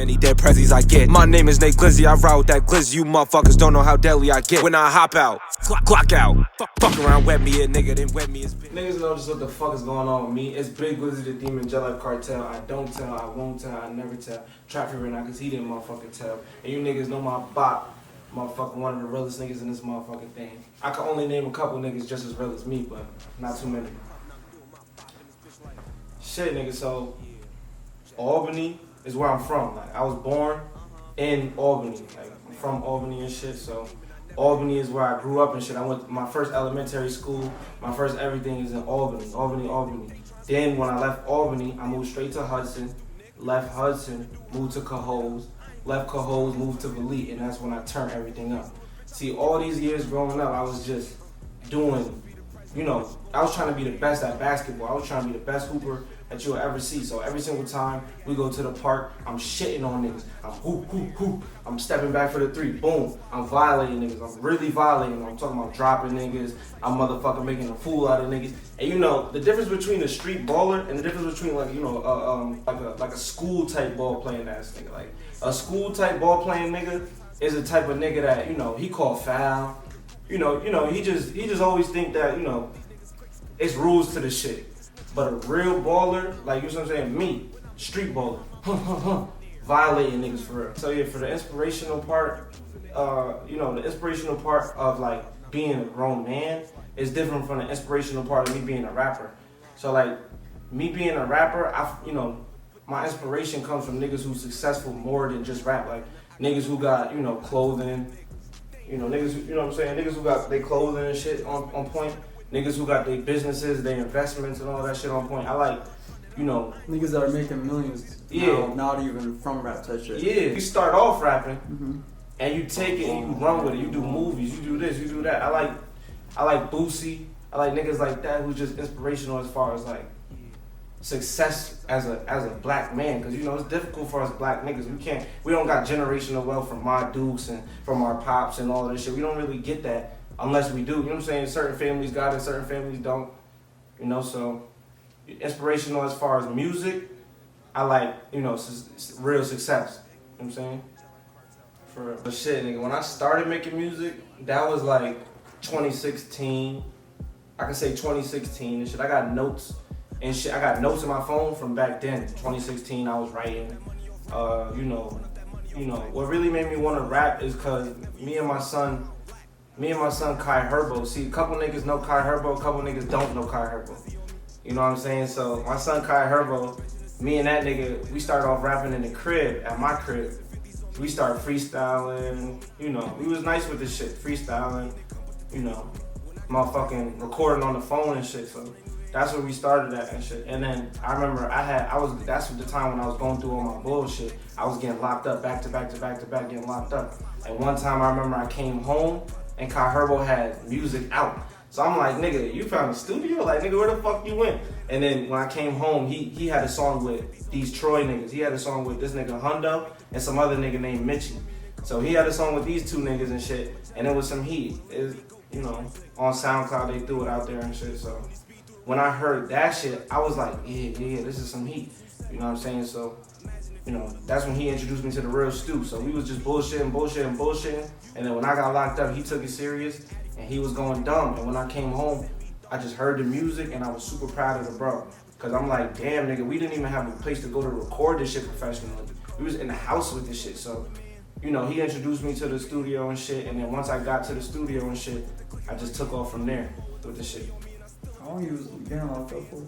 many dead prezzies I get. My name is Nay Glizzy, I ride with that glizzy. You motherfuckers don't know how deadly I get. When I hop out, clock out. Fuck around, wet me a nigga, then wet me as bitch. Niggas know just what the fuck is going on with me. It's Big Glizzy the Demon Jet Life Cartel. I don't tell, I won't tell, I never tell. Trap right now cause he didn't motherfucking tell. And you niggas know my bot. Motherfucking one of the realest niggas in this motherfucking thing. I can only name a couple niggas just as real as me, but not too many. Shit, nigga, so Albany is where I'm from. Like, I was born in Albany. Like, I'm from Albany and shit, so Albany is where I grew up and shit. I went, my first elementary school, my first everything is in Albany. Albany. Then when I left Albany, I moved straight to Hudson, left Hudson, moved to Cohoes, left Cohoes, moved to Valit, and that's when I turned everything up. See, all these years growing up, I was just doing, you know, I was trying to be the best at basketball. I was trying to be the best hooper that you'll ever see. So every single time we go to the park, I'm shitting on niggas. I'm hoop. I'm stepping back for the three. Boom. I'm violating niggas. I'm really violating them. I'm talking about dropping niggas. I'm motherfucking making a fool out of niggas. And you know, the difference between a street baller and the difference between like, you know, like a school type ball playing ass nigga. Like a school type ball playing nigga is a type of nigga that, you know, he call foul. You know, he just always think that, you know, it's rules to the shit. But a real baller, like, you know what I'm saying, me, street baller, violating niggas for real. So yeah, for the inspirational part, you know, the inspirational part of like being a grown man is different from the inspirational part of me being a rapper. So like, me being a rapper, you know, my inspiration comes from niggas who's successful more than just rap. Like, niggas who got, you know, clothing, you know, niggas, you know what I'm saying, niggas who got their clothing and shit on point. Niggas who got their businesses, their investments and all that shit on point. I like, you know, niggas that are making millions. Yeah. Now, not even from rap type shit. Yeah. You start off rapping and you take it and you run with it. You do movies, you do this, you do that. I like Boosie. I like niggas like that who's just inspirational as far as like success as a black man. Cause you know, it's difficult for us black niggas. We don't got generational wealth from my dukes and from our pops and all this shit. We don't really get that. Unless we do, you know what I'm saying? Certain families got it, certain families don't. You know, so inspirational as far as music, I like, you know, real success. You know what I'm saying? For real. But shit, nigga, when I started making music, that was like 2016. I can say 2016 and shit. I got notes and shit. I got notes in my phone from back then. 2016, I was writing. You know, what really made me want to rap is cause me and my son Kai Herbo. See, a couple niggas know Kai Herbo, a couple niggas don't know Kai Herbo. You know what I'm saying? So my son Kai Herbo, me and that nigga, we started off rapping in the crib, at my crib. We started freestyling, you know, we was nice with this shit, freestyling, you know, motherfucking recording on the phone and shit. So that's where we started at and shit. And then I remember that's the time when I was going through all my bullshit. I was getting locked up back to back, getting locked up. And one time I remember I came home and Kai Herbo had music out. So I'm like, nigga, you found a studio? Like, nigga, where the fuck you went? And then when I came home, he had a song with these Troy niggas. He had a song with this nigga Hundo and some other nigga named Mitchie. So he had a song with these two niggas and shit, and it was some heat. It, you know, on SoundCloud, they threw it out there and shit. So when I heard that shit, I was like, yeah, this is some heat. You know what I'm saying? So, you know, that's when he introduced me to the real Stu. So we was just bullshitting. And then when I got locked up, he took it serious and he was going dumb. And when I came home, I just heard the music and I was super proud of the bro. Cause I'm like, damn nigga, we didn't even have a place to go to record this shit professionally. We was in the house with this shit. So, you know, he introduced me to the studio and shit. And then once I got to the studio and shit, I just took off from there with the shit. How long you was getting locked up for?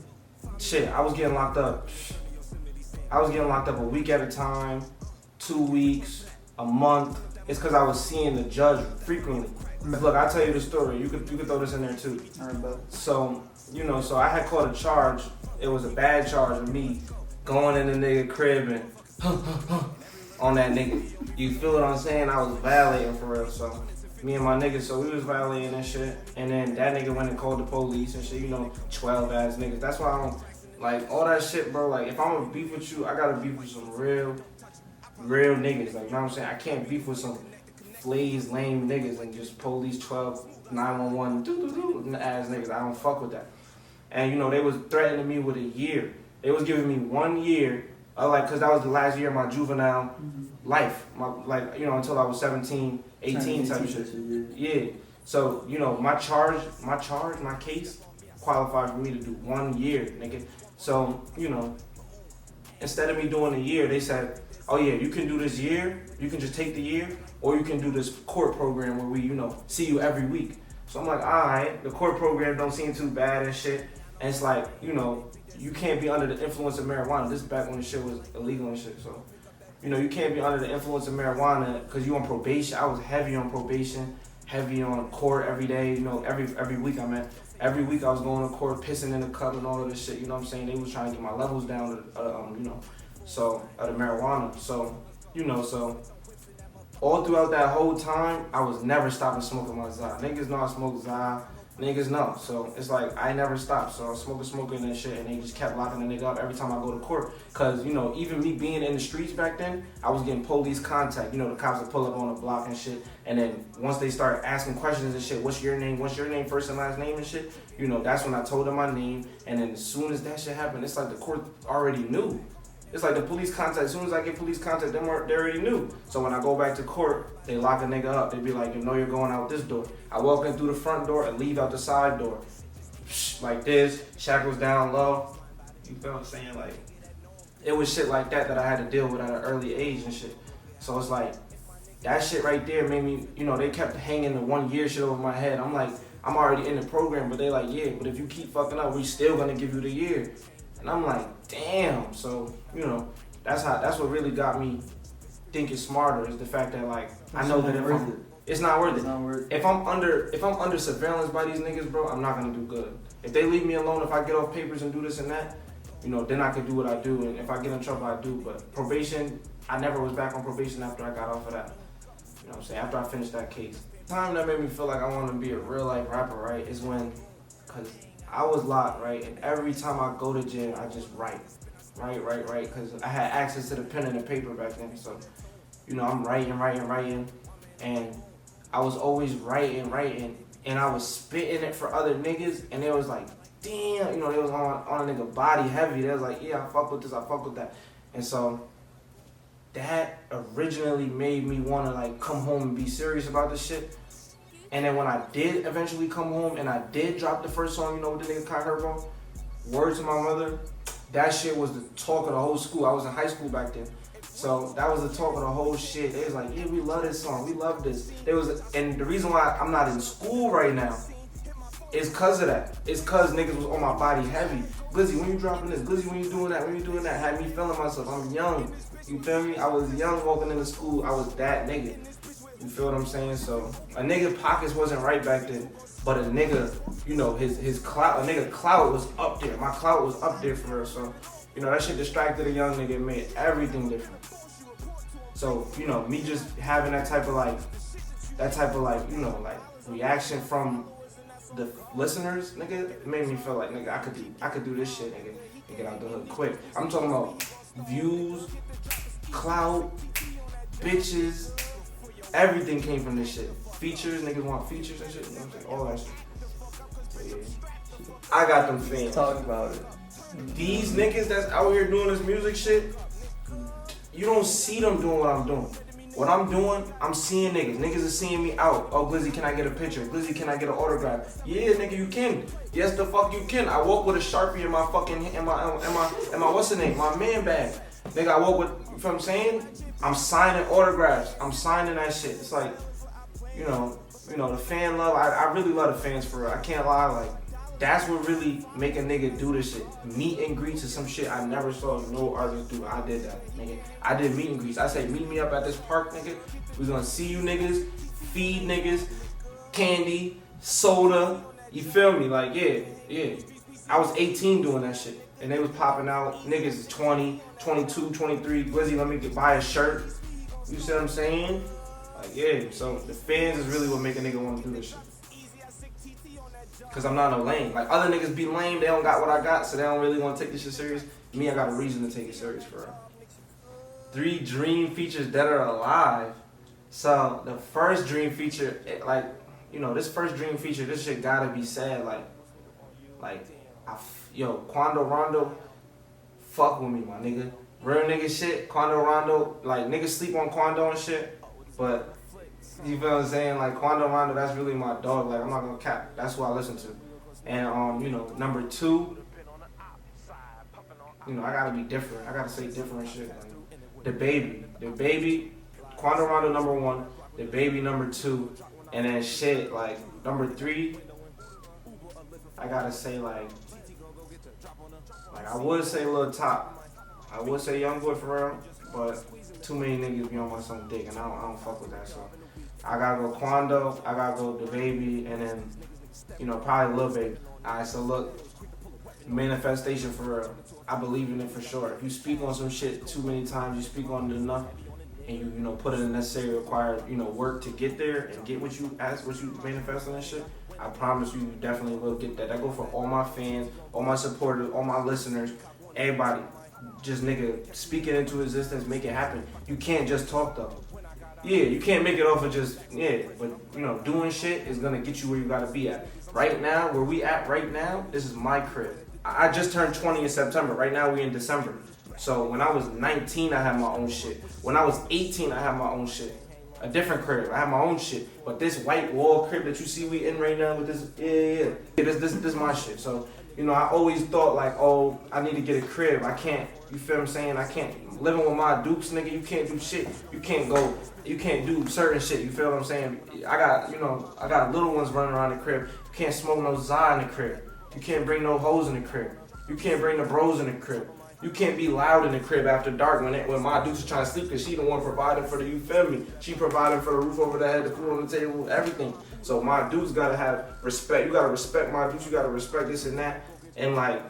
Shit, I was getting locked up a week at a time, 2 weeks, a month. It's because I was seeing the judge frequently. Look, I'll tell you the story. You could throw this in there too. So, you know, so I had caught a charge. It was a bad charge of me going in the nigga crib and on that nigga. You feel what I'm saying? I was violating for real. So me and my niggas, so we was violating and shit. And then that nigga went and called the police and shit. You know, 12 ass niggas. That's why I don't like all that shit, bro. Like if I'm gonna beef with you, I gotta beef with some real niggas. Like, you know what I'm saying? I can't beef with some flays, lame niggas and just police 12, 911, ass niggas. I don't fuck with that. And you know, they was threatening me with a year. They was giving me 1 year Like, cause that was the last year of my juvenile life. Until I was 17, 18 type shit. Yeah. So, my case qualified for me to do 1 year, nigga. So, instead of me doing a year, they said, oh yeah, you can do this year, you can just take the year, or you can do this court program where we, see you every week. So I'm like, alright, the court program don't seem too bad and shit. And it's like, you can't be under the influence of marijuana. This is back when the shit was illegal and shit. So, you can't be under the influence of marijuana because you on probation. I was heavy on probation, heavy on court every day. Every week every week I was going to court, pissing in the cup and all of this shit. You know what I'm saying? They was trying to get my levels down, so of the marijuana. So, so all throughout that whole time, I was never stopping smoking my Za. Niggas know I smoke Za. Niggas know. So it's like I never stopped. So I was smoking and shit, and they just kept locking the nigga up every time I go to court. Cause even me being in the streets back then, I was getting police contact. The cops would pull up on the block and shit. And then once they start asking questions and shit, what's your name? What's your name? First and last name and shit. That's when I told them my name. And then as soon as that shit happened, it's like the court already knew. It's like the police contact. As soon as I get police contact, they already knew. So when I go back to court, they lock a nigga up. They be like, you're going out this door. I walk in through the front door and leave out the side door. Like this, shackles down low. You feel what I'm saying? Like, it was shit like that I had to deal with at an early age and shit. So it's like, that shit right there made me, they kept hanging the 1 year shit over my head. I'm like, I'm already in the program, but they like, yeah, but if you keep fucking up, we still gonna give you the year. And I'm like, damn. So, that's what really got me thinking smarter is the fact that like I know that it's not worth it. If I'm under surveillance by these niggas, bro, I'm not gonna do good. If they leave me alone, if I get off papers and do this and that, then I could do what I do. And if I get in trouble, I do. But probation, I never was back on probation after I got off of that. You know what I'm saying? After I finished that case. The time that made me feel like I wanted to be a real life rapper, right, is when, cause I was locked, right? And every time I go to jail, I just write. Because I had access to the pen and the paper back then. So, I'm writing. And I was always writing. And I was spitting it for other niggas. And they was like, damn, they was on a nigga body heavy. They was like, yeah, I fuck with this, I fuck with that. And so, that originally made me want to, like, come home and be serious about this shit. And then when I did eventually come home and I did drop the first song, with the nigga Kai Herbo, Word to My Mother, that shit was the talk of the whole school. I was in high school back then. So that was the talk of the whole shit. They was like, yeah, we love this song. We love this. And the reason why I'm not in school right now is cause of that. It's cause niggas was on my body heavy. Glizzy, when you dropping this? Glizzy, when you doing that? When you doing that? Had me feeling myself. I'm young. You feel me? I was young walking into school. I was that nigga. You feel what I'm saying? So a nigga pockets wasn't right back then, but a nigga, his clout, a nigga clout was up there. My clout was up there for her. So, that shit distracted a young nigga and made everything different. So, me just having that type of reaction from the listeners, nigga, it made me feel like, nigga, I could do this shit, nigga, and get out the hood quick. I'm talking about views, clout, bitches. Everything came from this shit. Features, niggas want features and shit. You know what I'm saying? All that shit. But yeah. I got them fans. Talk about it. These niggas that's out here doing this music shit, you don't see them doing what I'm doing. What I'm doing, I'm seeing niggas. Niggas are seeing me out. Oh, Glizzy, can I get a picture? Glizzy, can I get an autograph? Yeah, nigga, you can. Yes, the fuck you can. I walk with a Sharpie in my fucking, in my what's the name? My man bag. Nigga, I walk with, you feel what I'm saying? I'm signing autographs. I'm signing that shit. It's like, the fan love. I really love the fans for real. I can't lie. Like, that's what really make a nigga do this shit. Meet and greets is some shit I never saw no artist do. I did that, nigga. I did meet and greets. I say, meet me up at this park, nigga. We gonna see you niggas, feed niggas, candy, soda. You feel me? Like, yeah. I was 18 doing that shit. And they was popping out. Niggas is 20, 22, 23. Glizzy, let me buy a shirt. You see what I'm saying? Like, yeah. So the fans is really what make a nigga want to do this shit. Cause I'm not no lame. Like, other niggas be lame. They don't got what I got, so they don't really want to take this shit serious. Me, I got a reason to take it serious for real. 3 dream features that are alive. So the first dream feature, this first dream feature, this shit gotta be sad. Quando Rondo, fuck with me, my nigga. Real nigga shit, Quando Rondo, like niggas sleep on Quando and shit, but you feel what I'm saying? Like Quando Rondo, that's really my dog. Like I'm not gonna cap. That's who I listen to. And you know, number 2, you know, I gotta be different. I gotta say different shit. Like, the baby, Quando Rondo number 1, the baby number 2, and then shit like number 3. I gotta say like I would say Lil Top. I would say Youngboy for real, but too many niggas be on my son dick, and I don't fuck with that. So I gotta go Quando, I gotta go the baby, and then you know probably Lil Baby. Alright, so look, manifestation for real. I believe in it for sure. If you speak on some shit too many times, you speak on it enough, and you know put in the necessary required work to get there and get what you ask, what you manifest on that shit. I promise you definitely will get that. I go for all my fans, all my supporters, all my listeners, everybody. Just nigga, speak it into existence, make it happen. You can't just talk though. Yeah, you can't make it off of just, but you know, doing shit is gonna get you where you gotta be at. Right now, where we at right now, this is my crib. I just turned 20 in September. Right now we in December. So when I was 19, I had my own shit. When I was 18, I had my own shit. A different crib. I have my own shit. But this white wall crib that you see we in right now with this, this my shit. So, you know, I always thought like, oh, I need to get a crib. I can't, you feel what I'm saying? I can't, living with my dukes, nigga, you can't do shit. You can't do certain shit, you feel what I'm saying? I got little ones running around the crib. You can't smoke no Zah in the crib. You can't bring no hoes in the crib. You can't bring the bros in the crib. You can't be loud in the crib after dark when my dudes are trying to sleep because she the one providing for the, you feel me? She providing for the roof over the head, the food on the table, everything. So my dudes gotta have respect. You gotta respect my dudes, you gotta respect this and that. And like,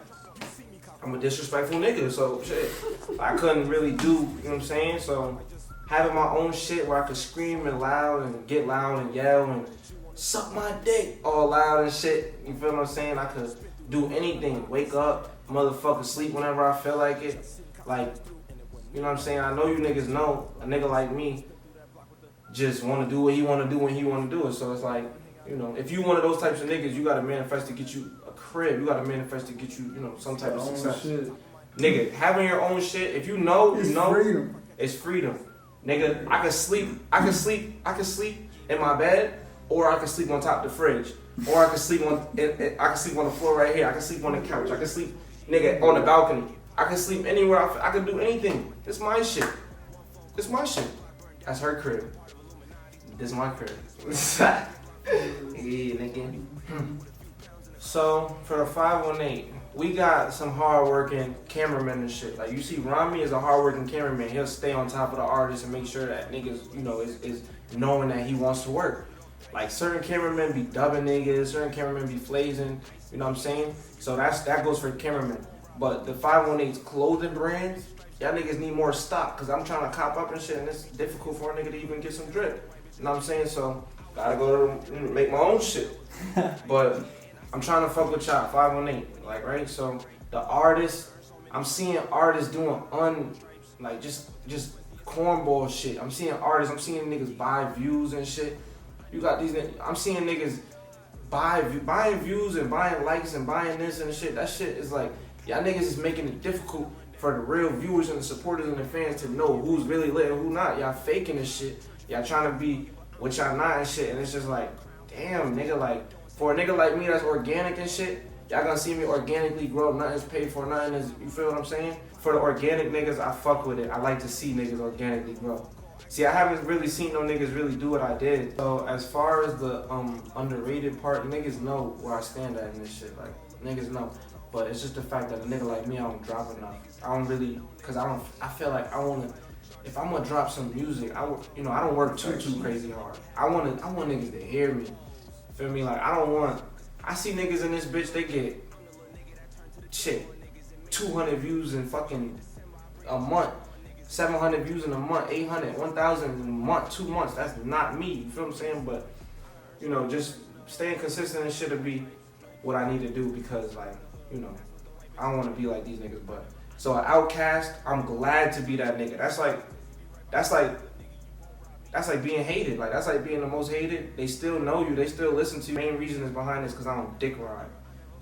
I'm a disrespectful nigga, so shit. I couldn't really do, you know what I'm saying? So having my own shit where I could scream and loud and get loud and yell and suck my dick all loud and shit. You feel what I'm saying? I could do anything. Wake up, motherfucker, sleep whenever I feel like it. Like, you know what I'm saying? I know you niggas know a nigga like me just want to do what he want to do when he want to do it. So it's like, you know, if you one of those types of niggas, you got to manifest to get you a crib. You got to manifest to get you, you know, some type of success. Shit. Nigga, having your own shit, if you know, It's freedom. It's freedom. Nigga, I can sleep in my bed, or I can sleep on top of the fridge. Or I can sleep on the floor right here. I can sleep on the couch. I can sleep, nigga, on the balcony. I can sleep anywhere. I can do anything. This my shit. This my shit. That's her crib. This my crib. Yeah, nigga. So for the 518, we got some hard-working cameramen and shit. Like you see, Rami is a hard-working cameraman. He'll stay on top of the artist and make sure that niggas, you know, is knowing that he wants to work. Like certain cameramen be dubbing niggas, certain cameramen be flazing, you know what I'm saying? So that goes for cameramen. But the 518's clothing brands, y'all niggas need more stock, cause I'm trying to cop up and shit, and it's difficult for a nigga to even get some drip. You know what I'm saying? So gotta go to make my own shit. But I'm trying to fuck with y'all, 518, like right? So the artists, I'm seeing artists doing just cornball shit. I'm seeing niggas buy views and shit. You got these, I'm seeing niggas buying views and buying likes and buying this and shit. That shit is like, y'all niggas is making it difficult for the real viewers and the supporters and the fans to know who's really lit and who not. Y'all faking this shit. Y'all trying to be what y'all not and shit. And it's just like, damn, nigga, like, for a nigga like me that's organic and shit, y'all gonna see me organically grow. Nothing's paid for, nothing is, you feel what I'm saying? For the organic niggas, I fuck with it. I like to see niggas organically grow. See, I haven't really seen no niggas really do what I did. So as far as the underrated part, niggas know where I stand at in this shit. Like, niggas know. But it's just the fact that a nigga like me, I don't drop enough. I don't really, cause I feel like I wanna, if I'm gonna drop some music, I don't work too crazy hard. I want niggas to hear me. Feel me? Like, I see niggas in this bitch, they get, 200 views in fucking a month. 700 views in a month, 800, 1,000 in a month, 2 months. That's not me, you feel what I'm saying? But, you know, just staying consistent and shit will be what I need to do because, like, you know, I don't want to be like these niggas. But, so an outcast, I'm glad to be that nigga. That's like being hated. Like, that's like being the most hated. They still know you. They still listen to you. The main reason is behind this because I don't dick ride.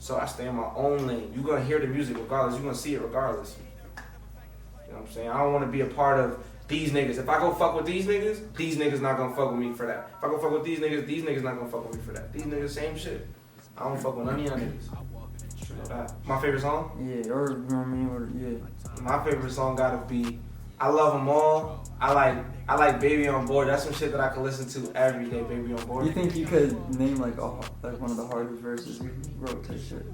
So I stay in my own lane. You're going to hear the music regardless. You're going to see it regardless. You know what I'm saying? I don't want to be a part of these niggas. If I go fuck with these niggas not gonna fuck with me for that. If I go fuck with these niggas not gonna fuck with me for that. These niggas, same shit. I don't fuck with none of y'all niggas. You know that. My favorite song? Yeah, or you know what I mean, or yeah. My favorite song gotta be I Love Them All. I like Baby on Board. That's some shit that I can listen to every day. Baby on Board. You think you could name like one of the hardest verses you wrote to shit?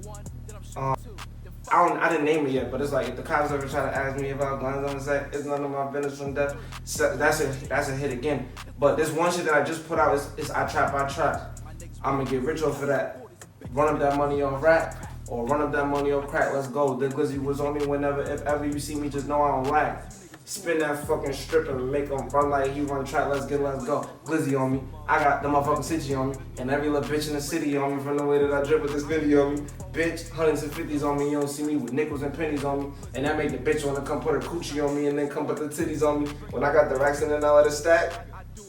I didn't name it yet, but it's like if the cops ever try to ask me about guns on the set, it's none of my business from death. So that's a hit again. But this one shit that I just put out is I Trap. I'm gonna get rich off of that. Run up that money on rap or run up that money on crack. Let's go. The Glizzy was on me whenever, if ever you see me, just know I don't lack. Spin that fucking strip and make him run like he run track. Let's go. Glizzy on me. I got the motherfucking city on me. And every little bitch in the city on me from the way that I drip with this video on me. Bitch, hundreds and fifties on me. You don't see me with nickels and pennies on me. And that make the bitch wanna come put her coochie on me and then come put the titties on me. When I got the racks in and all of the stack,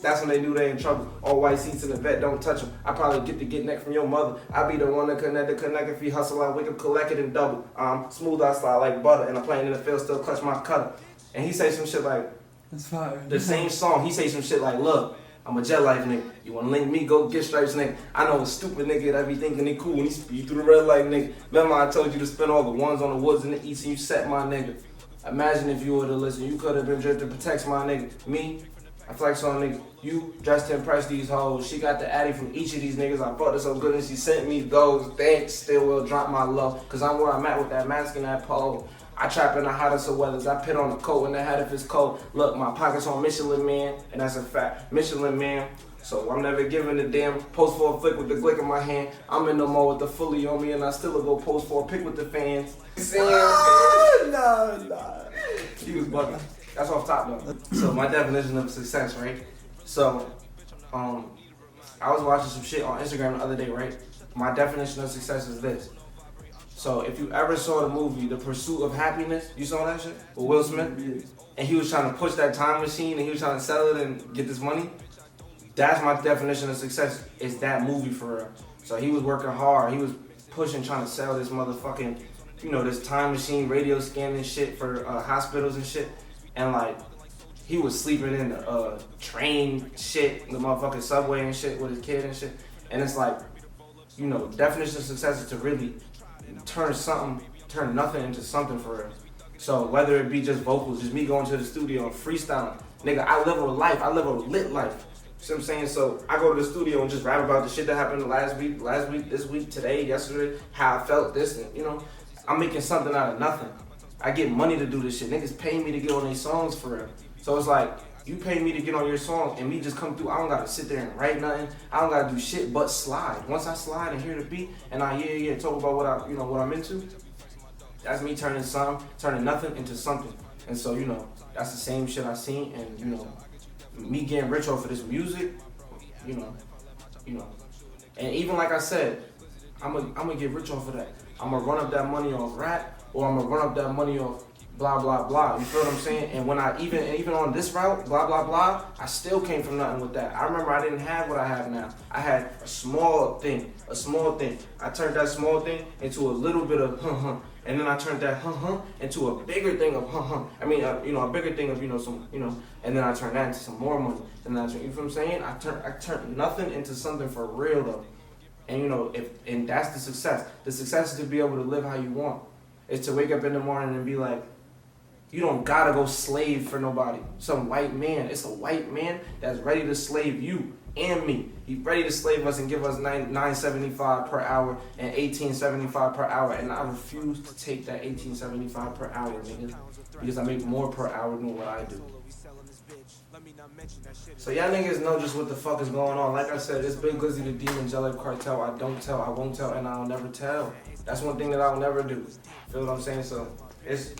that's when they knew they in trouble. All white seats in the vet, don't touch them. I probably get neck from your mother. I be the one that connect if he hustle, I wake up, collect it and double. Smooth, I slide like butter. And I'm playing in the field, still clutch my cutter. And he say some shit like, That's fire. the same song, he say some shit like, look, I'm a jet life nigga. You wanna link me, go get stripes nigga. I know a stupid nigga that be thinking they cool when he speed through the red light nigga. Remember I told you to spend all the ones on the woods and the east and you set my nigga. Imagine if you would've listened, you could've been drifted to protect my nigga. Me, I flex on nigga. You dressed to impress these hoes. She got the addy from each of these niggas. I fucked her so good and she sent me those. Thanks, still will drop my love. Cause I'm where I'm at with that mask and that pole. I trap in the hottest of weathers. I pit on the coat when the hat if it's cold. Look, my pockets on Michelin Man, and that's a fact. Michelin Man. So I'm never giving a damn. Post for a flick with the glick in my hand. I'm in the mall with the fully on me, and I still go post for a pic with the fans. Nah. He was bugging. That's off top though. So my definition of success, right? So, I was watching some shit on Instagram the other day, right? My definition of success is this. So if you ever saw the movie The Pursuit of Happiness, you saw that shit with Will Smith? Yeah. And he was trying to push that time machine and he was trying to sell it and get this money. That's my definition of success, is that movie for real. So he was working hard. He was pushing, trying to sell this motherfucking, this time machine, radio scanning shit for hospitals and shit. And like, he was sleeping in the train shit, the motherfucking subway and shit with his kid and shit. And it's like, definition of success is to really turn nothing into something for real. So whether it be just vocals, just me going to the studio and freestyling, nigga, I live a life, I live a lit life. See what I'm saying? So I go to the studio and just rap about the shit that happened last week, this week, today, yesterday, how I felt this, and I'm making something out of nothing. I get money to do this shit. Niggas pay me to get on these songs for real. So it's like, you pay me to get on your song and me just come through. I don't gotta sit there and write nothing. I don't gotta do shit but slide. Once I slide and hear the beat and I talk about what I'm into, that's me turning nothing into something. And so, that's the same shit I seen, and me getting rich off of this music, and even like I said, I'm gonna get rich off of that. I'm gonna run up that money off rap, or I'm gonna run up that money off blah, blah, blah. You feel what I'm saying? And when I, even on this route, blah, blah, blah, I still came from nothing with that. I remember I didn't have what I have now. I had a small thing. I turned that small thing into a little bit of and then I turned that into a bigger thing of I mean, a bigger thing of, and then I turned that into some more money. And then you feel what I'm saying? I turned nothing into something for real though. And and that's the success. The success is to be able to live how you want. It's to wake up in the morning and be like, you don't gotta go slave for nobody. Some white man. It's a white man that's ready to slave you and me. He's ready to slave us and give us $9.75 per hour and $18.75 per hour. And I refuse to take that $18.75 per hour, nigga, because I make more per hour than what I do. So y'all niggas know just what the fuck is going on. Like I said, it's Big Glizzy the Demon, Jelly Cartel. I don't tell, I won't tell, and I'll never tell. That's one thing that I'll never do. Feel what I'm saying? So it's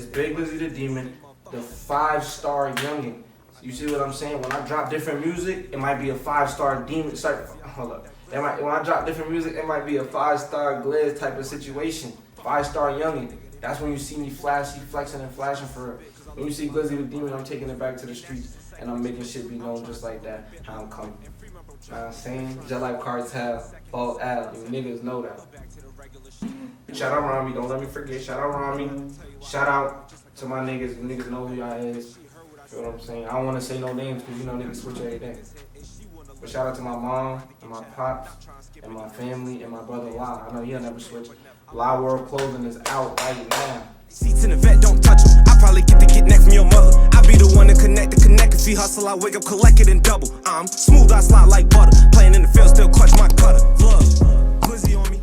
Big Glizzy the Demon, the 5-star youngin'. You see what I'm saying? When I drop different music, it might be a 5-star demon. Hold up. When I drop different music, it might be a 5-star Gliz type of situation. 5-star youngin'. That's when you see me flashy, flexing and flashing for real. When you see Glizzy the Demon, I'm taking it back to the streets. And I'm making shit be known just like that. How I'm coming. You know what I'm saying? Just like Cartel, Fall Al. You niggas know that. Shout out Rami. Don't let me forget. Shout out Rami. Shout out To my niggas, niggas know who y'all is. You know what I'm saying? I don't want to say no names because you know niggas switch everything. But shout out to my mom and my pops and my family and my brother La. I know he'll never switch. La World Clothing is out right now. Seats in the vet, don't touch them. I probably get next from your mother. I be the one to connect. If he hustle, I wake up, collect it and double. I'm smooth, I slide like butter. Playing in the field, still clutch my cutter. Glizzy on me.